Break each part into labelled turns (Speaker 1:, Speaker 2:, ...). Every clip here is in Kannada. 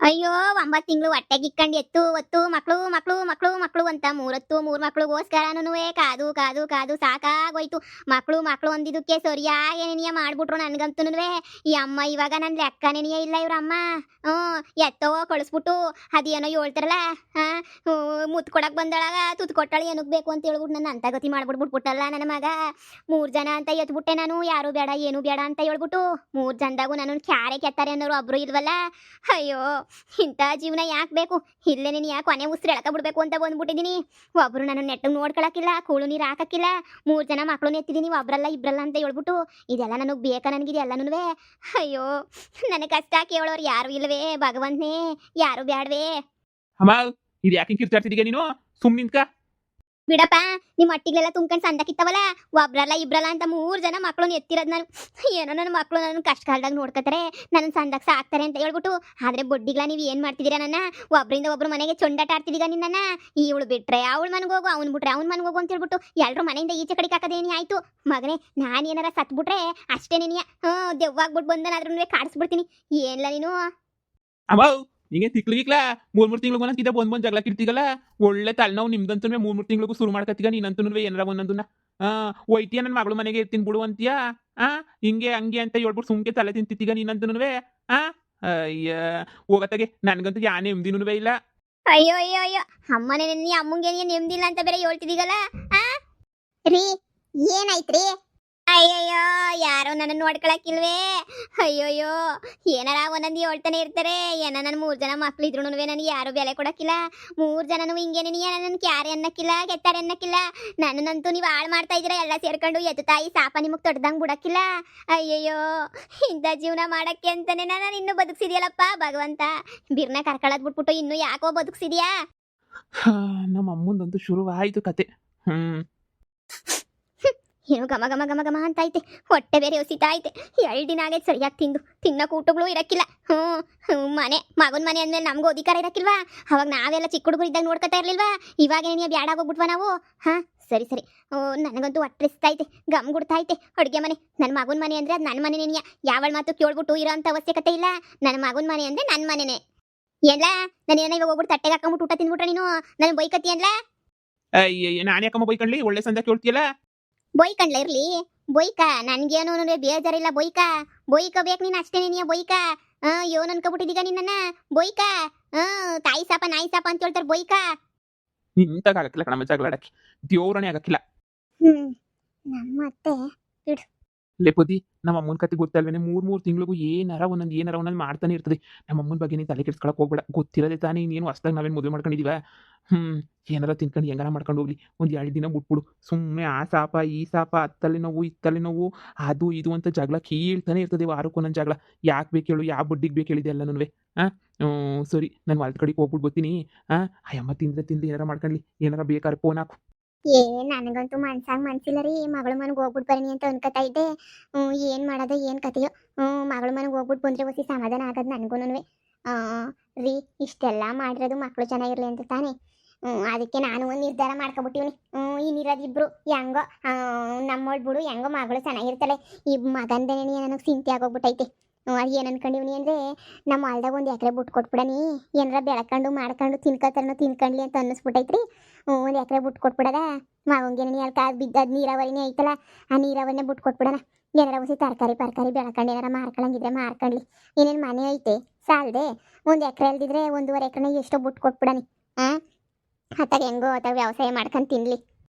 Speaker 1: ಅಯ್ಯೋ 9 ತಿಂಗಳು ಹೊಟ್ಟೆಗಿಕ್ಕೊಂಡು ಎತ್ತು ಒತ್ತು ಮಕ್ಳು ಮಕ್ಳು ಮಕ್ಳು ಮಕ್ಳು ಅಂತ ಮೂರ್ ಮಕ್ಳಿಗೋಸ್ಕರನುವೆ ಕಾದು ಕಾದು ಕಾದು ಸಾಕಾಗೋಯ್ತು. ಮಕ್ಳು ಮಕ್ಳು ಅಂದಿದ್ದಕ್ಕೆ ಸರಿಯಾಗಿ ನೆನೆಯ ಮಾಡ್ಬಿಟ್ರು ನನ್ಗಂತೂನುವೆ. ಈ ಅಮ್ಮ ಇವಾಗ ನನ್ ಲೆಕ್ಕ ನೆನೆಯ ಇಲ್ಲ ಇವ್ರಮ್ಮ. ಎತ್ತೋ ಕಳಿಸ್ಬಿಟ್ಟು ಅದೇನೋ ಹೇಳ್ತಾರಲ್ಲ, ಮುತ್ ಕೊಡಕ್ ಬಂದಳಾಗ ತುತ್ ಕೊಟ್ಟಳು ಏನಕ್ ಬೇಕು ಅಂತ ಹೇಳ್ಬಿಟ್ಟು ನನ್ನ ಅಂತ ಗತಿ ಮಾಡ್ಬಿಟ್ಬಿಟ್ಬಿಟ್ಟಲ್ಲ ನನ್ನ ಮಗ. 3 ಜನ ಅಂತ ಎತ್ಬಿಟ್ಟೆ ನಾನು, ಯಾರು ಬೇಡ ಏನು ಬೇಡ ಅಂತ ಹೇಳ್ಬಿಟ್ಟು. 3 ಜನದಾಗೂ ನಾನು ಕ್ಯಾರೆ ಕೆತ್ತಾರೆ ಅನ್ನೋರು ಒಬ್ರು ಇಲ್ವಲ್ಲ. ಅಯ್ಯೋ ಇಂಥ ಜೀವನ ಯಾಕೆ ಬೇಕು? ಇಲ್ಲೇ ನೀನು ಯಾಕೆ ಕೊನೆ ಉಸಿರು ಎಳ್ಕ ಬಿಡ್ಬೇಕು ಅಂತ ಬಂದ್ಬಿಟ್ಟಿದ್ದೀನಿ. ಒಬ್ರು ನನ್ನ ನೆಟ್ಟಿಗೆ ನೋಡ್ಕೊಳಕಿಲ್ಲ, ಕೂಳು ನೀರು ಹಾಕಕ್ಕಿಲ್ಲ. 3 ಜನ ಮಕ್ಳು ಎತ್ತಿದ್ದೀನಿ, ಒಬ್ರಲ್ಲ ಇಬ್ರಲ್ಲ ಅಂತ ಹೇಳ್ಬಿಟ್ಟು. ಇದೆಲ್ಲ ನನಗೆ ಬೇಕಾ? ನನಗಿದೆ ಎಲ್ಲನೂ. ಅಯ್ಯೋ ನನಗೆ ಕಷ್ಟ ಕೇಳೋರು ಯಾರು ಇಲ್ವೇ ಭಗವಂತನೇ, ಯಾರು ಬ್ಯಾಡ್ವೇ.
Speaker 2: ಅಮ್ಮ, ಇದು ಯಾಕೆ ಕಿರ್ಚಾಡ್ತಿದ್ದೀಗ ನೀನು? ಸುಮ್ ನಿಂತ್ಕ.
Speaker 1: ಬಿಡಪ್ಪ, ನಿಮ್ಮ ಮಟ್ಟಿಗೆಲ್ಲ ತುಂಬ್ಕೊಂಡು ಸಂದಕ್ಕಿತ್ತವಲ್ಲ, ಒಬ್ರಲ್ಲ ಇಬ್ರಲ್ಲ ಅಂತ 3 ಜನ ಮಕ್ಳನ್ನ ಎತ್ತಿರೋದು ನಾನು. ಏನೋ ನನ್ನ ಮಕ್ಳು ನನ್ನ ಕಷ್ಟ ಕಾಲದಾಗ ನೋಡ್ಕೊತಾರೆ, ನನ್ನ ಸಂದಕ್ಕೆ ಸಾಕ್ತಾರೆ ಅಂತ ಹೇಳ್ಬಿಟ್ಟು. ಆದ್ರೆ ಬೊಡ್ಡಿಗ್ಲ ನೀವು ಏನ್ ಮಾಡ್ತಿದ್ದೀರಾ? ನನ್ನ ಒಬ್ರಿಂದ ಒಬ್ರು ಮನೆಗೆ ಚೊಂಡಾಟ ಆಡ್ತಿದ್ದೀಗ ನಿನ್ನ. ಇವಳು ಬಿಟ್ರೆ ಅವಳು ಮನೆಗೆ ಹೋಗು, ಅವ್ನು ಬಿಟ್ರೆ ಅವ್ನು ಮನೆಗೆ ಹೋಗು ಅಂತ ಹೇಳ್ಬಿಟ್ಟು ಎಲ್ರು ಮನೆಯಿಂದ ಈಚೆ ಕಡೆಗೆ ಹಾಕೋದೇನಿ ಆಯ್ತು. ಮಗನೇ, ನಾನು ಏನಾರ ಸತ್ಬಿಟ್ರೆ ಅಷ್ಟೇ ನೆನೆಯ ದೆವ್ವಾಗ್ಬಿಟ್ಟು ಬಂದನಾದ್ರೂ ಕಾಡಿಸ್ಬಿಡ್ತೀನಿ. ಏನಿಲ್ಲ ನೀನು
Speaker 2: ಅಮ್ಮ, ಹಿಂಗೆ ತಿಕ್ಲಿಕ್ಲಾ 3 ತಿಂಗಳಿಗೂ ಒಂದೊಂದು ಬಂದ್ ಜಗಳ ಕಿರ್ತೀಗಲ್ಲ. ಒಳ್ಳೆ ತಲೆನೋವು ನಿಮ್ದಂತೂ 3 ತಿಂಗಳಿಗೂ ಶುರು ಮಾಡ್ಕತ್ತೀಗ. ನೀನಂತೂ ಏನಾರ ಒಂದೊಂದನ್ನ ಒಯ್ತೀಯ ನನ್ನ ಮಗಳು ಮನೆಗೆ ಇರ್ತೀನಿ ಬಿಡು ಅಂತೀಯ. ಹಿಂಗೆ ಹಂಗೆ ಅಂತ ಹೇಳ್ಬಿಟ್ಟು ಸುಮ್ಕೆ ತಲೆ ತಿಂತಿತ್ತೀಗ ನೀನಂತೂ. ಅಯ್ಯ ಹೋಗತ್ತಾಗೆ, ನನ್ಗಂತೂ ಯಾ ನೆಮ್ಮದಿನೂ ಇಲ್ಲ.
Speaker 1: ಅಯ್ಯೋ ಅಯ್ಯೋ ಅಯ್ಯೋ, ಅಮ್ಮನೇ ನೆನ್ನಿ ಅಮ್ಮಂಗೆ ನೆಮ್ಮದಿಲ್ಲ ಅಂತ ಬೇರೆ ಹೇಳ್ತಿದ್ದೀಗಲ್ಲ. ರೀ ಏನಾಯ್ತ್ರಿ? ಅಯ್ಯಯ್ಯೋ, ಯಾರೋ ನನ್ನ ನೋಡ್ಕೊಳಕಿಲ್ವೇ? ಅಯ್ಯೋಯ್ಯೋ, ಏನಾರ ಒಂದೊಂದು ಹೇಳ್ತಾನೆ ಇರ್ತಾರೆ. ಏನ ನನ್ನ 3 ಜನ ಮಕ್ಳು ಇದ್ರು ನನಗೆ ಯಾರು ಬೆಲೆ ಕೊಡಕ್ಕಿಲ್ಲ. 3 ಜನನು ಹಿಂಗೆ ನೆನೆಯ ನನ್ನ ಕ್ಯಾರೆ ಅನ್ನಕ್ಕಿಲ್ಲ, ಕೆತ್ತಾರೆ ಅನ್ನಕ್ಕಿಲ್ಲ. ನನ್ನಂತೂ ನೀವು ಹಾಳು ಮಾಡ್ತಾ ಇದ್ದೀರಾ ಎಲ್ಲ ಸೇರ್ಕೊಂಡು. ಎತ್ತು ತಾಯಿ ಸಾಪ ನಿಮಗೆ ತೊಡ್ದಂಗೆ ಬಿಡಕ್ಕಿಲ್ಲ. ಅಯ್ಯಯ್ಯೋ, ಇಂಥ ಜೀವನ ಮಾಡಕ್ಕೆ ಅಂತಾನೆ ನಾನು ಇನ್ನೂ ಬದುಕ್ಸಿದ್ಯಲ್ಲಪ್ಪ ಭಗವಂತ. ಬಿರ್ನ ಕರ್ಕೊಳ್ಳೋದು ಬಿಟ್ಬಿಟ್ಟು ಇನ್ನೂ ಯಾಕೋ ಬದುಕ್ಸಿದ್ಯಾ?
Speaker 2: ನಮ್ಮ ಅಮ್ಮಂದಂತೂ ಶುರುವಾಯಿತು ಕತೆ.
Speaker 1: ಏನು ಘಮ ಘಮ ಘಮ ಘಮ ಅಂತ ಐತೆ. ಹೊಟ್ಟೆ ಬೇರೆ ಹೊಸಿತಾ ಐತೆ. 2 ದಿನ ಆಗೈತೆ ಸರಿಯಾಗಿ ತಿಂದು. ತಿನ್ನೋ ಊಟಗಳು ಇರಕ್ಕಿಲ್ಲ. ಮನೆ ಮಗನ ಮನೆ ಅಂದ್ಮೇಲೆ ನಮಗೂ ಅಧಿಕಾರ ಇರಕ್ಕಿಲ್ವಾ? ಅವಾಗ ನಾವೆಲ್ಲ ಚಿಕ್ಕ ಹುಡುಗರು ಇದ್ದಾಗ ನೋಡ್ಕೊತಾ ಇರ್ಲಿಲ್ವಾ? ಇವಾಗ ನೀವು ಬ್ಯಾಡಾಗೋಗ್ಬಿಟ್ವಾ ನಾವು? ಸರಿ ಸರಿ. ನನಗಂತೂ ಹೊಟ್ಟೆಸ್ತೈತೆ, ಗಮ್ ಗುಡ್ತೈತೆ. ಅಡುಗೆ ಮನೆ ನನ್ನ ಮಗನ ಮನೆ ಅಂದರೆ ಅದು ನನ್ನ ಮನೆನೇನಿಯ. ಯಾವಳ ಮಾತು ಕೇಳ್ಬಿಟ್ಟು ಇರೋ ಅಂಥ ಅವಶ್ಯಕತೆ ಇಲ್ಲ. ನನ್ನ ಮಗನ ಮನೆ ಅಂದರೆ ನನ್ನ ಮನೆನೇ. ಏನ್ಲ ನಾನು ಏನೋ ಇವಾಗ ಹೋಗ್ಬಿಟ್ಟು ತಟ್ಟೆಗೆ ಹಾಕೊಂಬಿಟ್ಟು ಊಟ ತಿಂದ್ಬಿಟ್ರೆ ನೀನು ನನ್ನ ಬೈಕತ್ತಿ ಅನ್ಲ?
Speaker 2: ಅಯ್ಯ, ನಾನು ಯಾಕಮ್ಮ ಬೈಕಂಡ್ಲಿ? ಒಳ್ಳೆ ಸಂದ ಕೇಳ್ತೀಯಲ್ಲ.
Speaker 1: ಬೊಯ್ಕಂಡ್ಲ ಇರ್ಲಿ, ಬೊಯ್ಕ ನನ್ಗೇನು ಬೇಜಾರಿಲ್ಲ. ಬೊಯ್ಕ ಬೇಕು ನೀನು ಅಷ್ಟೇ ನೀನಿಯ ಬೊಯ್ಕ. ಯೋನ್ ಅನ್ಕೊಬಿಟ್ಟಿದೀಗ ನಿನ್ನ ಬೊಯ್ಕ. ತಾಯಿ ಸಾಪ ನಾಯಿ ಸಾಪ ಅಂತ ಹೇಳ್ತಾರೆ ಬೊಯ್ಕ.
Speaker 2: ನಿಂತಾಗ ಆಗಕ್ಕಿಲ್ಲ ಕಣಮ್ಮ ಜಗಳಾಡಕ್ಕೆ. ದೇವ್ರನೇ ಆಗಕ್ಕಿಲ್ಲ.
Speaker 1: ನಮ್ಮ ಅತ್ತೆ ಬಿಡು.
Speaker 2: ಲೇಪದಿ, ನಮ್ಮ ಅಮ್ಮನ ಕತೆ ಗೊತ್ತಲ್ವೇನೆ? 3 ತಿಂಗಳಿಗೂ ಏನಾರ ಒಂದೊಂದು ಮಾಡ್ತಾನೆ ಇರ್ತದೆ. ನಮ್ಮ ಅಮ್ಮನ ಬಗ್ಗೆ ನೀನು ತಲೆ ಕೆಡ್ಸ್ಕೊಳಕ್ ಹೋಗ್ಬೇಡ. ಗೊತ್ತಿರೋದೇ ತಾನೇ, ಇನ್ನೇನು ಹೊಸ್ದಾಗ ನಾವೇನು ಮದುವೆ ಮಾಡ್ಕೊಂಡಿದೀವ. ಏನಾರ ತಿನ್ಕೊಂಡು ಹೆಂಗಾರ ಮಾಡ್ಕೊಂಡು ಹೋಗ್ಲಿ. ಒಂದು 2 ದಿನ ಬಿಟ್ಬಿಡು. ಸುಮ್ಮನೆ ಆ ಸಾಪ ಈ ಸಾಪ, ಅತ್ತಲ್ಲಿ ನೋವು ಇತ್ತಲ್ಲಿ ನೋವು, ಅದು ಇದು ಅಂತ ಜಗಳ ಕೇಳ್ತಾನೆ ಇರ್ತದೆ. ವಾರಕ್ಕೆ ಒಂದೊಂದು ಜಗಳ. ಯಾಕೆ ಬೇಕು ಹೇಳು? ಯಾವ ಬಡ್ಡಿಗೆ ಬೇಕು ಹೇಳಿದೆ ಎಲ್ಲನೂ? ಸರಿ, ನಾನು ಹೊಲ್ದ ಕಡೆಗೆ ಹೋಗ್ಬಿಟ್ಟು ಬರ್ತೀನಿ. ಅಯ್ಯಮ್ಮ ತಿಂದ್ಲಿ ಏನಾರ ಮಾಡ್ಕೊಳ್ಳಿ. ಏನಾರ ಬೇಕಾದ್ರೆ ಫೋನ್ ಹಾಕು.
Speaker 1: ನನಗಂತೂ ಮನ್ಸಿಲ್ಲ ರೀ. ಮಗಳ ಮನೆಗೆ ಹೋಗ್ಬಿಟ್ಟು ಬರೀನಿ ಅಂತ ಅನ್ಕೋತಾ ಇದ್ದೆ. ಏನು ಮಾಡೋದು ಏನು ಕತೆಯೋ. ಮಗಳ ಮನೆಗೆ ಹೋಗ್ಬಿಟ್ಟು ಬಂದರೆ ಹೊಸಿ ಸಮಾಧಾನ ಆಗೋದು ನನಗೂನುವೆ. ರೀ ಇಷ್ಟೆಲ್ಲ ಮಾಡಿರೋದು ಮಕ್ಕಳು ಚೆನ್ನಾಗಿರ್ಲಿ ಅಂತ ತಾನೇ. ಅದಕ್ಕೆ ನಾನು ಒಂದು ನಿರ್ಧಾರ ಮಾಡ್ಕೊಬಿಟ್ಟಿವ್ನಿ. ಇನ್ನಿರೋದಿಬ್ರು ಹೆಂಗೋ ನಮ್ಮೋಳ್ ಬಿಡು, ಹೆಂಗೋ ಮಗಳು ಚೆನ್ನಾಗಿರ್ತಾಳೆ. ಈ ಮಗಂದನೇ ನನಗೆ ಚಿಂತೆ ಆಗೋಗ್ಬಿಟ್ಟೈತೆ. ಅದು ಏನು ಅನ್ಕೊಂಡಿವ್ನಿ ಅಂದರೆ, ನಮ್ಮ ಹೊಲ್ದಾಗ 1 ಎಕರೆ ಬಿಟ್ಟು ಕೊಟ್ಬಿಡನಿ. ಏನಾರ ಬೆಳ್ಕೊಂಡು ಮಾಡ್ಕೊಂಡು ತಿನ್ಕೊಂಡ್ಲಿ ಅಂತ ಅನ್ನಿಸ್ಬಿಟ್ಟೈತ್ರಿ. 1 ಎಕರೆ ಬಿಟ್ಟು ಕೊಟ್ಬಿಡದ. ಮಗಂಗೆ ಅಲ್ಲಿ ಕಾದು ಬಿದ್ದದು ನೀರಾವರಿನೇ ಐತಲ್ಲ, ಆ ನೀರಾವರಿನೇ ಬಿಟ್ಟು ಕೊಟ್ಬಿಡೋಣ. ಏನಾರ ಹೊಸಿ ತರಕಾರಿ ಬೆಳ್ಕೊಂಡು ಏನಾರ ಮಾರ್ಕೊಳ್ಳಂಗಿದ್ರೆ ಮಾರ್ಕೊಳ್ಳಿ. ಏನೇನು ಮನೆ ಐತೆ ಸಾಲದೆ 1 ಎಕರೆ ಅಲ್ದಿದ್ರೆ 1.5 ಎಕರೆನ ಎಷ್ಟೋ ಬಿಟ್ಟು ಕೊಟ್ಬಿಡನಿ. ಅತ್ತಾಗ ಹೆಂಗೋ ಅತ್ತಾಗ ವ್ಯವಸಾಯ ಮಾಡ್ಕೊಂಡು ತಿನ್ಲಿ.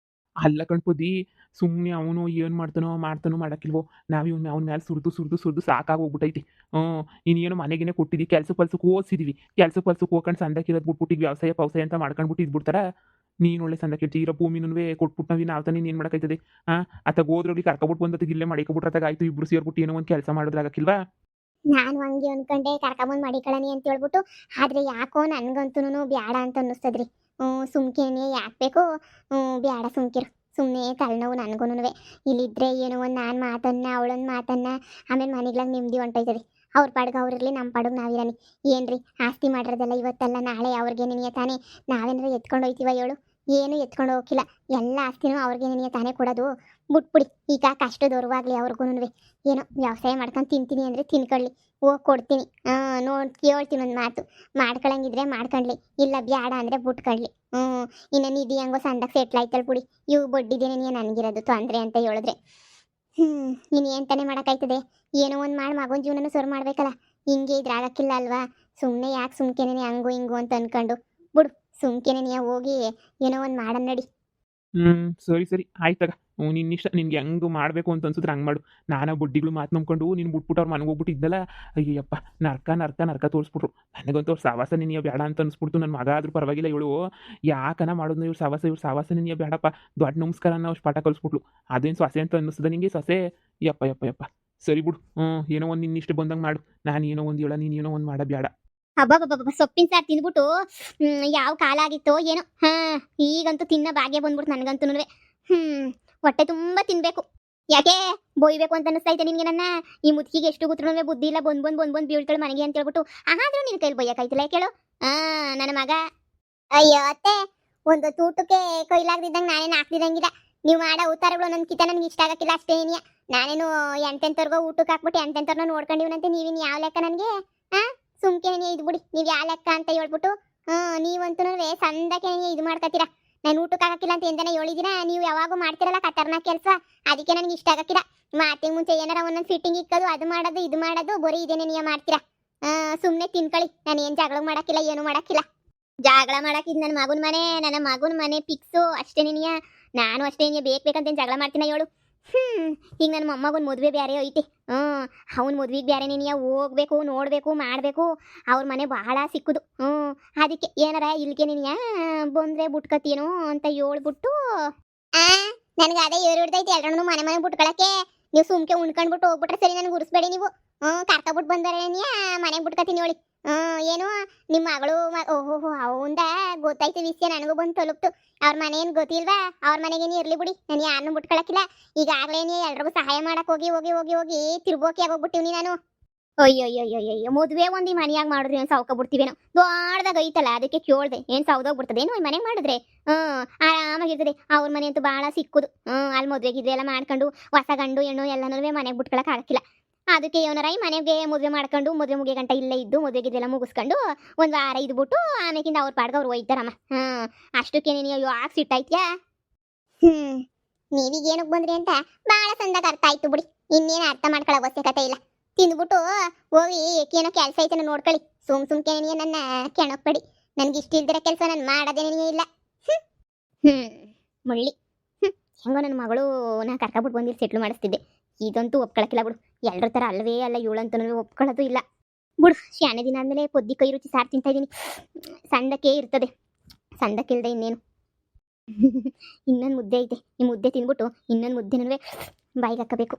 Speaker 2: ಅಲ್ಲ ಕಣ್ಪುದಿ, ಸುಮ್ಮನೆ ಅವನು ಏನು ಮಾಡ್ತಾನೋ ಮಾಡಕ್ಕಿಲ್ವೋ. ನಾವು ಅವ್ನ ಮೇಲೆ ಸುರಿದು ಸಾಕಾಗೋಗ್ಬಿಟ್ಟೈತಿ. ಇನ್ನೇನು ಮನೆಗೇನೆ ಕೊಟ್ಟಿದ್ದೀವಿ, ಕೆಲ್ಸಕ್ಕೆ ಓದಿಸಿದೀವಿ. ಕೆಲ್ಸಕ್ಕೆ ಹೋಗ್ಕೊಂಡು ಸಂದಕ್ಕಿರೋದು ಬಿಟ್ಬಿಟ್ಟಿದ್ವಿ. ವ್ಯವಸಾಯ ಅಂತ ಮಾಡ್ಕೊಂಡ್ಬಿಟ್ಟು ಇದ್ಬಿಡ್ತಾರ. ನೀನು ಒಳ್ಳೆ ಸಂದಕ್ಕೆ ಇರೋ ಭೂಮಿನೂ ಕೊಟ್ಬಿಟ್ಟು ನಾವು ತಾನೇ ಏನು ಮಾಡೋಕ್ಕಾಯ್ತದೆ? ಅತ್ತಾಗ ಹೋದ್ರಲ್ಲಿ ಕರ್ಕೊಬಿಟ್ಟು ಬಂದತ್ತಿಗೆ ಇಲ್ಲೇ ಮಾಡಿಕೊಬಿಟ್ರೆ ಅತ್ತಾಗ ಆಯ್ತು. ಇಬ್ರು ಸೇರ್ಬಿಟ್ಟು ಏನೋ ಒಂದು ಕೆಲಸ ಮಾಡೋದಾಗಕ್ಕಿಲ್ವಾ?
Speaker 1: ನಾನು ಹಂಗೆ ಅನ್ಕೊಂಡೆ ಕರ್ಕೊಂಬಂದು ಮಾಡಿಕೊಳ್ಳಿ ಅಂತ ಹೇಳ್ಬಿಟ್ಟು. ಆದರೆ ಯಾಕೋ ನನಗಂತೂ ಬ್ಯಾಡ ಅಂತ ಅನ್ನಿಸ್ತದ್ರಿ. ಸುಮ್ಕೆನೆ ಯಾಕೆ ಬೇಕು? ಬ್ಯಾಡ ಸುಮ್ಕಿರು. ಸುಮ್ಮನೆ ತಲೆನೋವು ನನಗೂನುವೆ. ಇಲ್ಲಿದ್ದರೆ ಏನೋ ಒಂದು ನಾನು ಮಾತನ್ನ ಅವಳೊಂದು ಮಾತನ್ನ, ಆಮೇಲೆ ಮನೆಗ್ಲಾಗ ನೆಮ್ಮದಿ ಹೊಂಟೋಯ್ತದೆ. ಅವ್ರ ಪಾಡ್ಗೆ ಅವ್ರಿರಲಿ, ನಮ್ಮ ಪಾಡ್ಗೆ ನಾವಿರನಿ. ಏನ್ರಿ ಆಸ್ತಿ ಮಾಡಿರೋದೆಲ್ಲ ಇವತ್ತಲ್ಲ ನಾಳೆ ಅವ್ರಿಗೆ ನೆನೆಯ ತಾನೇ. ನಾವೇನಾರ ಎತ್ಕೊಂಡು ಹೋಯ್ತೀವ ಹೇಳು? ಏನು ಎತ್ಕೊಂಡು ಹೋಗಿಲ್ಲ. ಎಲ್ಲ ಆಸ್ತಿನೂ ಅವ್ರಿಗೆ ನೆನೆಯ ತಾನೇ ಕೊಡೋದು. ಬಿಟ್ಬಿಡಿ ಈಗ ಕಷ್ಟದವರೆವಾಗಲಿ ಅವ್ರಿಗೂನುವೆ. ಏನೋ ವ್ಯವಸಾಯ ಮಾಡ್ಕೊಂಡು ತಿಂತೀನಿ ಅಂದರೆ ತಿನ್ಕೊಳ್ಳಿ. ಹೋಗಿ ಕೊಡ್ತೀನಿ ನೋಡಿ ಕೇಳ್ತೀನಿ ಒಂದು ಮಾತು. ಮಾಡ್ಕೊಳಂಗಿದ್ರೆ ಮಾಡ್ಕೊಂಡ್ಲಿ, ಇಲ್ಲ ಬ್ಯಾಡ ಅಂದರೆ ಬಿಟ್ಕೊಡ್ಲಿ. ಇನ್ನು ನಿಧಿ ಹಂಗೋ ಸಂದಕ್ಕೆ ಸೆಟ್ಲ್ ಆಯ್ತಲ್ ಬಿಡಿ. ಇವು ಬಡ್ಡಿದೇನೆ ನೀನು ನನಗಿರೋದು ತೊಂದರೆ ಅಂತ ಹೇಳಿದ್ರೆ ನೀನು ಏನು ತಾನೇ ಮಾಡೋಕ್ಕಾಯ್ತದೆ. ಏನೋ ಒಂದು ಮಾಡಿ ಮಗನ ಜೀವನನೂ ಸರ್ ಮಾಡ್ಬೇಕಲ್ಲ. ಹಿಂಗೆ ಇದ್ರೆ ಆಗಕ್ಕಿಲ್ಲ ಅಲ್ವಾ. ಸುಮ್ಮನೆ ಯಾಕೆ ಸುಮ್ಕೆನೆ ಹಂಗು ಹಿಂಗು ಅಂತ ಅನ್ಕೊಂಡು ಬಿಡು. ಸುಮ್ಕೆನೆ ಹೋಗಿ ಏನೋ ಒಂದು ಮಾಡೋಣ ನಡಿ.
Speaker 2: ಸರಿ ಸರಿ ಆಯ್ತಾಗ. ನಿನ್ನಿಷ್ಟ, ನಿನ್ಗೆ ಹೆಂಗೆ ಮಾಡಬೇಕು ಅಂತ ಅನ್ಸಿದ್ರೆ ಹಂಗೆ ಮಾಡು. ನಾನು ಬುಡ್ಡಿಗಳು ಮಾತು ನಂಬ್ಕೊಂಡು ನೀನು ಬಿಟ್ಬಿಟ್ಟು ಅವ್ರು ಮನೆಗೆ ಹೋಗ್ಬಿಟ್ಟು ಇದ್ದಲ್ಲ, ಅಯ್ಯಪ್ಪ ನರ್ಕ ನರ್ಕ ನರ್ಕ ತೋರಿಸ್ಬಿಟ್ರು. ನನಗಂತೂ ಅವ್ರು ಸಾವಾಸ ನೀನು ಬೇಡ ಅಂತ ಅನ್ಸ್ಬಿಡ್ತು. ನನ್ನ ಮಗ ಆದ್ರೂ ಪರವಾಗಿಲ್ಲ, ಇವಳು ಯಾಕನ ಮಾಡೋದು ಇವ್ರು ಸಾವಾಸ ನೀನು ಬೇಡಪ್ಪ, ದೊಡ್ಡ ನಮಸ್ಕಾರನ ಅವ್ರು ಪಾಠ ಕಲಿಸ್ಬಿಟ್ಲು. ಅದೇನು ಸೊಸೆ ಅಂತ ಅನ್ನಿಸ್ತದೆ ನಿಂಗೆ ಸೊಸೆ? ಯಪ್ಪ ಯಪ್ಪ ಯಪ್ಪ ಸರಿ ಬಿಡು. ಏನೋ ಒಂದು ನಿನ್ನಿಷ್ಟ ಬಂದಂಗೆ ಮಾಡು. ನಾನು ಏನೋ ಒಂದು ಹೇಳ, ನೀನು ಏನೋ ಒಂದು ಮಾಡ ಬೇಡ.
Speaker 1: ಹಬ್ಬ ಸೊಪ್ಪಿನ ಸಾರು ತಿಂದ್ಬಿಟ್ಟು ಯಾವ ಕಾಲ ಆಗಿತ್ತೋ ಏನೋ. ಈಗಂತೂ ತಿನ್ನ ಭಾಗ್ಯ ಬಂದ್ಬಿಡ್ತು ನನಗಂತೂ. ಹೊಟ್ಟೆ ತುಂಬ ತಿನ್ಬೇಕು. ಯಾಕೆ ಬೊಯ್ಬೇಕು ಅಂತ ಅನಿಸ್ತೈತೆ ನಿನ್ಗೆ ನನ್ನ? ಈ ಮುದುಕಿಗೆ ಎಷ್ಟು ಗೊತ್ತು ಬುದ್ಧಿ ಇಲ್ಲ. ಬಂದ್ ಬೀಳ್ತಾಳೆ ಮನೆಗೆ ಅಂತ ಹೇಳ್ಬಿಟ್ಟು ಆದ್ರೂ ನಿನ್ ಕೈಲಿ ಬೈಯಕಾಯ್ತಿಲ್ಲ ಕೇಳು. ನನ್ನ ಮಗ ಅಯ್ಯೋ ಅತ್ತೆ, ಒಂದು ತೂಟಕ್ಕೆ ಕೊಯ್ಲಾಗ್ದಿದ್ದಂಗೆ ನಾನೇನು ಹಾಕ್ದಿದಂಗಿಲ್ಲ. ನೀವು ಮಾಡೋ ಉತ್ತಾರಗಳು ನನ್ಕಿತ ನನಗೆ ಇಷ್ಟ ಆಗಕ್ಕಿಲ್ಲ ಅಷ್ಟೇ. ನಾನೇನು ಎಂತೆಂತವ್ರಿಗೋ ಊಟಕ್ಕೆ ಹಾಕ್ಬಿಟ್ಟು ಎಂತೆಂತವ್ರನ್ನ ನೋಡ್ಕೊಂಡಿವನಂತೆ. ನೀವಿನ್ ಯಾವ ಲೆಕ್ಕ ನನಗೆ? ಸುಮ್ಕೆನೆ ಇದು ಬಿಡಿ. ನೀವು ಯಾವ ಲೆಕ್ಕ ಅಂತ ಹೇಳ್ಬಿಟ್ಟು ನೀವಂತೂ ಸಂದಕ್ಕೆ ಇದು ಮಾಡ್ಕೊತೀರಾ. ನಾನು ಊಟಕ್ಕೆ ಹಾಕಿಲ್ಲ ಅಂತ ಎಂದನ ಹೇಳಿದಿನ. ನೀವು ಯಾವಾಗೂ ಮಾಡ್ತಿರಲ್ಲ ಕತರ್ನ ಕೆಲಸ, ಅದಕ್ಕೆ ನನಗೆ ಇಷ್ಟ ಆಗಕ್ಕಿಲ್ಲ. ಮಾತಿಗೆ ಮುಂಚೆ ಏನಾರ ಒಂದೊಂದು ಫಿಟ್ಟಿಂಗ್ ಇಕ್ಕೋದು, ಅದು ಮಾಡೋದು ಇದು ಮಾಡೋದು, ಬರೀ ಇದೇನೆ ನೀವು ಮಾಡ್ತೀರಾ. ಸುಮ್ಮನೆ ತಿನ್ಕೊಳ್ಳಿ. ನಾನು ಏನು ಜಗಳ ಮಾಡಕ್ಕಿಲ್ಲ, ಏನು ಮಾಡಕ್ಕಿಲ್ಲ. ಜಗಳ ಮಾಡಕ್ಕಿದ್ ನನ್ನ ಮಗನ ಮನೆ ಫಿಕ್ಸು ಅಷ್ಟೇ. ನಾನು ಅಷ್ಟೇ ಬೇಕಂತೇನು ಜಗಳ ಮಾಡ್ತೀನ ಹೇಳು. ಈಗ ನನ್ನ ಮೊಮ್ಮಗನ ಮದುವೆ ಬೇರೆ ಐತಿ. ಅವನ ಮದ್ವೆಗೆ ಬೇರೆ ನೀನು ಹೋಗ್ಬೇಕು, ನೋಡಬೇಕು, ಮಾಡಬೇಕು. ಅವ್ರ ಮನೆ ಬಹಳ ಸಿಕ್ಕುದು. ಅದಕ್ಕೆ ಏನಾರ ಇಲ್ಲಿಗೆ ನೀನು ಬಂದರೆ ಬಿಟ್ಕತೀನೋ ಅಂತ ಹೇಳ್ಬಿಟ್ಟು ನನಗೆ ಅದೇ ಏರಿಡ್ದೈತಿ. ಎಲ್ಲರೂ ಮನೆ ಬಿಟ್ಕೊಳಕ್ಕೆ. ನೀವು ಸುಮ್ಕೆ ಉಣ್ಕೊಂಡ್ಬಿಟ್ಟು ಹೋಗ್ಬಿಟ್ರೆ ಸರಿ. ನನಗೆ ಉರಿಸ್ಬೇಡಿ ನೀವು. ಕರ್ಕೊಬಿಟ್ಟು ಬಂದರೆ ಮನೆಗೆ ಬಿಟ್ಕೊತೀನಿ ಹೇಳಿ. ಏನು ನಿಮ್ಮ ಮಗಳು ಓಹೋ ಅವಂದ ಗೊತ್ತಾಯ್ತು ವಿಷಯ. ನನಗೂ ಬಂದು ತಲುಪ್ತು. ಅವ್ರ ಮನೆ ಏನು ಗೊತ್ತಿಲ್ವಾ? ಅವ್ರ ಮನೆಗೇನು ಇರಲಿ ಬಿಡಿ. ನಾನು ಯಾರನ್ನೂ ಬಿಟ್ಕೊಳಕ್ಕಿಲ್ಲ. ಈಗಾಗಲೇ ಎಲ್ರಿಗೂ ಸಹಾಯ ಮಾಡಕ್ಕೆ ಹೋಗಿ ಹೋಗಿ ಹೋಗಿ ಹೋಗಿ ತಿರ್ಬೋಕಿ ಆಗೋಗ್ಬಿಟ್ಟಿವ್ನಿ ನಾನು. ಅಯ್ಯೋ ಮದುವೆ ಒಂದು ಈ ಮನೆಯಾಗ ಮಾಡಿದ್ರೆ ಏನು ಸೌಕಬಿಡ್ತೀವೇನೋ. ದೊಡ್ಡದಾಗ ಐತಲ್ಲ, ಅದಕ್ಕೆ ಕೇಳ್ದೆ. ಏನು ಸೌದೋಗ್ಬಿಡ್ತದೆ ಏನು ಈ ಮನೆಗೆ ಮಾಡಿದ್ರೆ? ಆರಾಮಾಗಿರ್ತದೆ. ಅವ್ರ ಮನೆ ಅಂತೂ ಭಾಳ ಸಿಕ್ಕುದು. ಅಲ್ಲಿ ಮದುವೆಗಿದ್ರೆ ಎಲ್ಲ ಮಾಡ್ಕೊಂಡು ಹೊಸ ಗಂಡು ಹೆಣ್ಣು ಎಲ್ಲನೂ ಮನೆಗೆ ಬಿಟ್ಕೊಳಕ್ಕೆ ಆಗಕ್ಕಿಲ್ಲ. ಅದಕ್ಕೆ ಏನಾರ ಈ ಮನೆಗೆ ಮದುವೆ ಮಾಡ್ಕೊಂಡು ಮದುವೆ ಮುಗಿಯ ಗಂಟ ಇಲ್ಲೇ ಇದ್ದು ಮದುವೆಗಿದ್ದೆಲ್ಲ ಮುಗಿಸ್ಕೊಂಡು ಒಂದು ವಾರ ಇದ್ಬಿಟ್ಟು ಆಮೇಕಿಂದ ಅವ್ರ ಪಾಡ್ಗೆ ಅವ್ರು ಒಯ್ತಾರಮ್ಮ. ಅಷ್ಟಕ್ಕೆ ನೀನು ಯಾಕೆ ಸಿಟ್ಟಾಯ್ತ್ಯಾ? ನೀವೀಗ ಏನಕ್ಕೆ ಬಂದ್ರಿ ಅಂತ ಭಾಳ ಸಂದಾಗ ಅರ್ಥ ಆಯ್ತು ಬಿಡಿ. ಇನ್ನೇನು ಅರ್ಥ ಮಾಡ್ಕೊಳ್ಳೋ ಅವಶ್ಯಕತೆ ಇಲ್ಲ. ತಿಂದ್ಬಿಟ್ಟು ಹೋಗಿ ಏನೋ ಕೆಲಸ ಐತೆ ನೋಡ್ಕೊಳ್ಳಿ. ಸುಮ್ಕೆ ನನ್ನ ಕೆಣಕ್ಬೇಡಿ. ನನ್ಗೆ ಇಷ್ಟ ಇಲ್ದಿರೋ ಕೆಲಸ ನಾನು ಮಾಡೋದೇನೇ ಇಲ್ಲ. ಮಳ್ಳಿ ಹೆಂಗೋ ನನ್ನ ಮಗಳು ನಾ ಕರ್ಕೊಬಿಟ್ಟು ಬಂದಿದ್ದು ಸೆಟ್ಲ್ ಮಾಡಿಸ್ತಿದ್ದೆ. ಇದಂತೂ ಒಪ್ಕೊಳಕ್ಕಿಲ್ಲ ಬಿಡು. ಎಲ್ಲರ ಥರ ಅಲ್ಲವೇ ಅಲ್ಲ ಇವಳಂತೂ ಒಪ್ಕೊಳ್ಳೋದು ಇಲ್ಲ ಬಿಡು. ಶಾನೆ ದಿನ ಆದಮೇಲೆ ಪೊದ್ದಿ ಕೈ ರುಚಿ ಸಾರು ತಿಂತಾ ಇದ್ದೀನಿ. ಸಂದಕ್ಕೆ ಇರ್ತದೆ, ಸಂದಕ್ಕಿಲ್ದೆ ಇನ್ನೇನು. ಇನ್ನೊಂದು ಮುದ್ದೆ ಐತೆ. ಈ ಮುದ್ದೆ ತಿಂದ್ಬಿಟ್ಟು ಇನ್ನೊಂದು ಮುದ್ದೆನೂ ಬಾಯಿಗೆ ಹಾಕಬೇಕು.